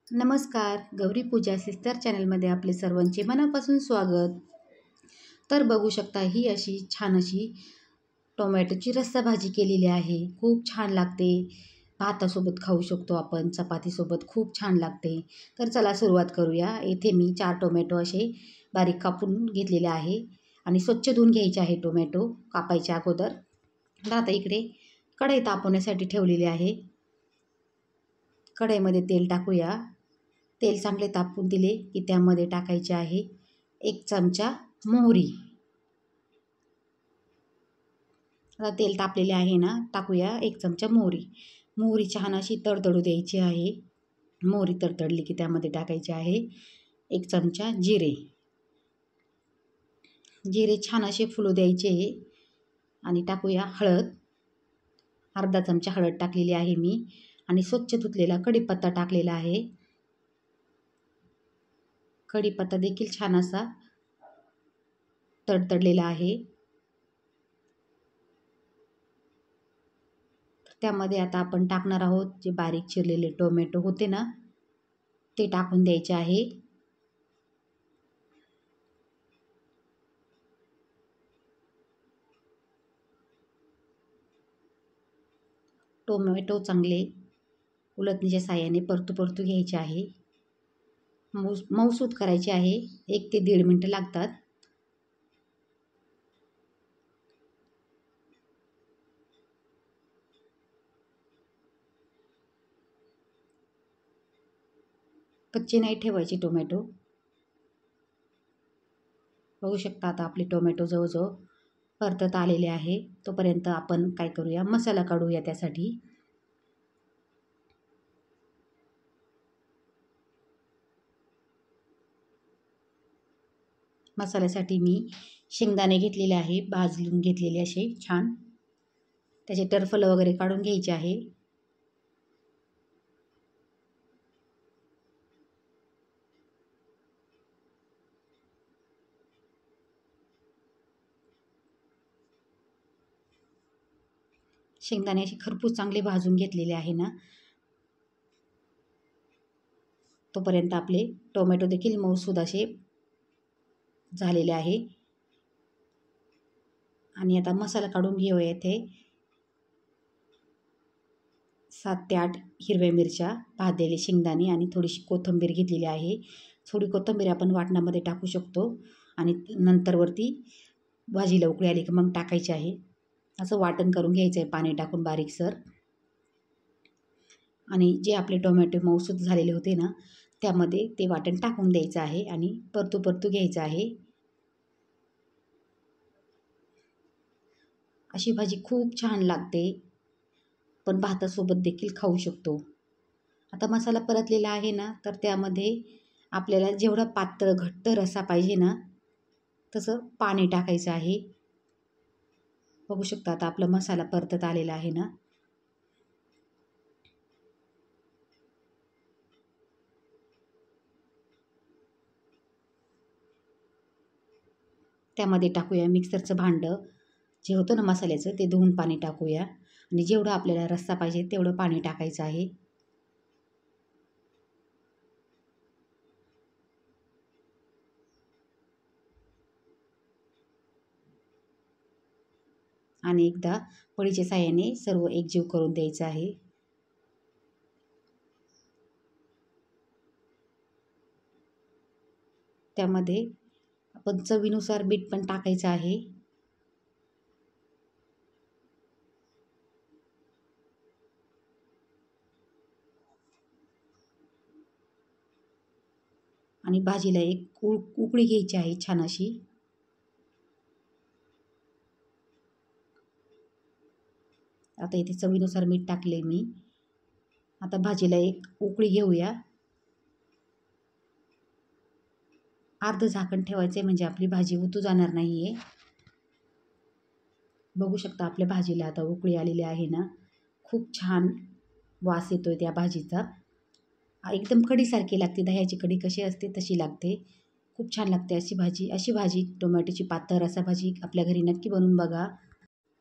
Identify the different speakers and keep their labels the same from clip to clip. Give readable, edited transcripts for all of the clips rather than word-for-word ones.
Speaker 1: नमस्कार. गौरी पूजा सिस्टर चॅनलमध्ये आपले सर्वांचे मनापासून स्वागत. तर बघू शकता ही अशी छान अशी टोमॅटोची रस्सा भाजी केलेली आहे. खूप छान लागते. भातासोबत खाऊ शकतो आपण, चपातीसोबत खूप छान लागते. तर चला सुरुवात करूया. येथे मी 4 टोमॅटो असे बारीक कापून घेतलेले आहे आणि स्वच्छ धुवून घ्यायचे आहे टोमॅटो कापायच्या अगोदर. तर आता इकडे कढई तापवण्यासाठी ठेवलेली आहे. कढईमध्ये तेल टाकूया. तेल चांगले तापवून दिले की त्यामध्ये टाकायचे आहे 1 चमचा मोहरी. आता तेल तापलेले आहे ना, टाकूया 1 चमचा मोहरी. मोहरी छान अशी तडतडू द्यायची आहे. मोहरी तडतडली की त्यामध्ये टाकायचे आहे 1 चमचा जिरे. जिरे छान असे फुलू द्यायचे आणि टाकूया हळद. अर्धा चमचा हळद टाकलेली आहे मी आणि स्वच्छ धुतलेला कढीपत्ता टाकलेला आहे. कढीपत्ता देखील छान असा तडतडलेला आहे. त्यामध्ये आता आपण टाकणार आहोत जे बारीक चिरलेले टोमॅटो होते ना, ते टाकून द्यायचे आहे. टोमॅटो चांगले उलटणीच्या साहाय्याने परतू घ्यायचे आहे. मऊसूत करायचे आहे. 1 ते 1.5 मिनटं लागतात. कच्चे नाही ठेवायचे टोमॅटो. बघू शकता आता आपले टोमॅटो जवळजवळ परतत आलेले आहे. तोपर्यंत आपण काय करूया, मसाला काढूया. त्यासाठी मसाल्यासाठी मी शेंगदाणे घेतलेले आहे, भाजून घेतलेले असे छान. त्याचे टरफल वगैरे काढून घ्यायचे आहे. शेंगदाणे असे खरपूस चांगले भाजून घेतलेले आहे ना. तोपर्यंत आपले टोमॅटो देखील मऊसूद असे झालेले आहे. आणि आता मसाला काढून घेऊया. येथे 7 ते 8 हिरव्या मिरच्या, भाजलेले शेंगदाणे आणि थोडीशी कोथिंबीर घेतलेली आहे. थोडी कोथिंबीर आपण वाटणामध्ये टाकू शकतो आणि नंतर वरती भाजीला उकळी आली की मग टाकायची आहे. असं वाटण करून घ्यायचं आहे पाणी टाकून बारीकसर. आणि जे आपले टोमॅटो मऊसूद झालेले होते ना, त्यामध्ये ते वाटण टाकून द्यायचं आहे आणि परतू घ्यायचं आहे. अशी भाजी खूप छान लागते. पण भातासोबत देखील खाऊ शकतो. आता मसाला परतलेला आहे ना, तर त्यामध्ये आपल्याला जेवढा पातळ घट्ट रस्सा पाहिजे ना, तसं पाणी टाकायचं आहे. बघू शकता आता आपला मसाला परतत आलेला आहे ना. त्यामध्ये टाकूया मिक्सरचं भांडं जे होतं ना मसाल्याचं, ते धुवून पाणी टाकूया आणि जेवढं आपल्याला रस्सा पाहिजे तेवढं पाणी टाकायचं आहे. आणि एकदा पळीच्या साहाय्याने सर्व एकजीव करून द्यायचं आहे. त्यामध्ये आपण चवीनुसार मीठ पण टाकायचं आहे. आणि भाजीला एक उकळी घ्यायची आहे छान अशी. आता इथे चवीनुसार मीठ टाकले मी. आता भाजीला एक उकळी घेऊया. अर्धं झाकण ठेवायचं आहे म्हणजे आपली भाजी उतू जाणार नाही आहे. बघू शकता आपल्या भाजीला आता उकळी आलेली आहे ना. खूप छान वास येतोय त्या भाजीचा. एकदम कढीसारखी लागते. दह्याची कढी कशी असते तशी लागते. खूप छान लागते अशी भाजी. अशी भाजी टोमॅटोची पातळ रस्सा भाजी आपल्या घरी नक्की बनवून बघा.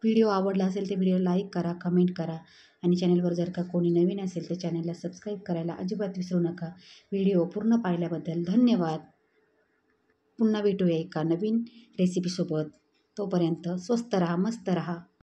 Speaker 1: व्हिडिओ आवडला असेल तर व्हिडिओ लाईक करा, कमेंट करा आणि चॅनलवर जर का कोणी नवीन असेल तर चॅनलला सबस्क्राईब करायला अजिबात विसरू नका. व्हिडिओ पूर्ण पाहिल्याबद्दल धन्यवाद. पुन्हा भेटूया एका नवीन रेसिपीसोबत. तोपर्यंत स्वस्त रहा, मस्त रहा.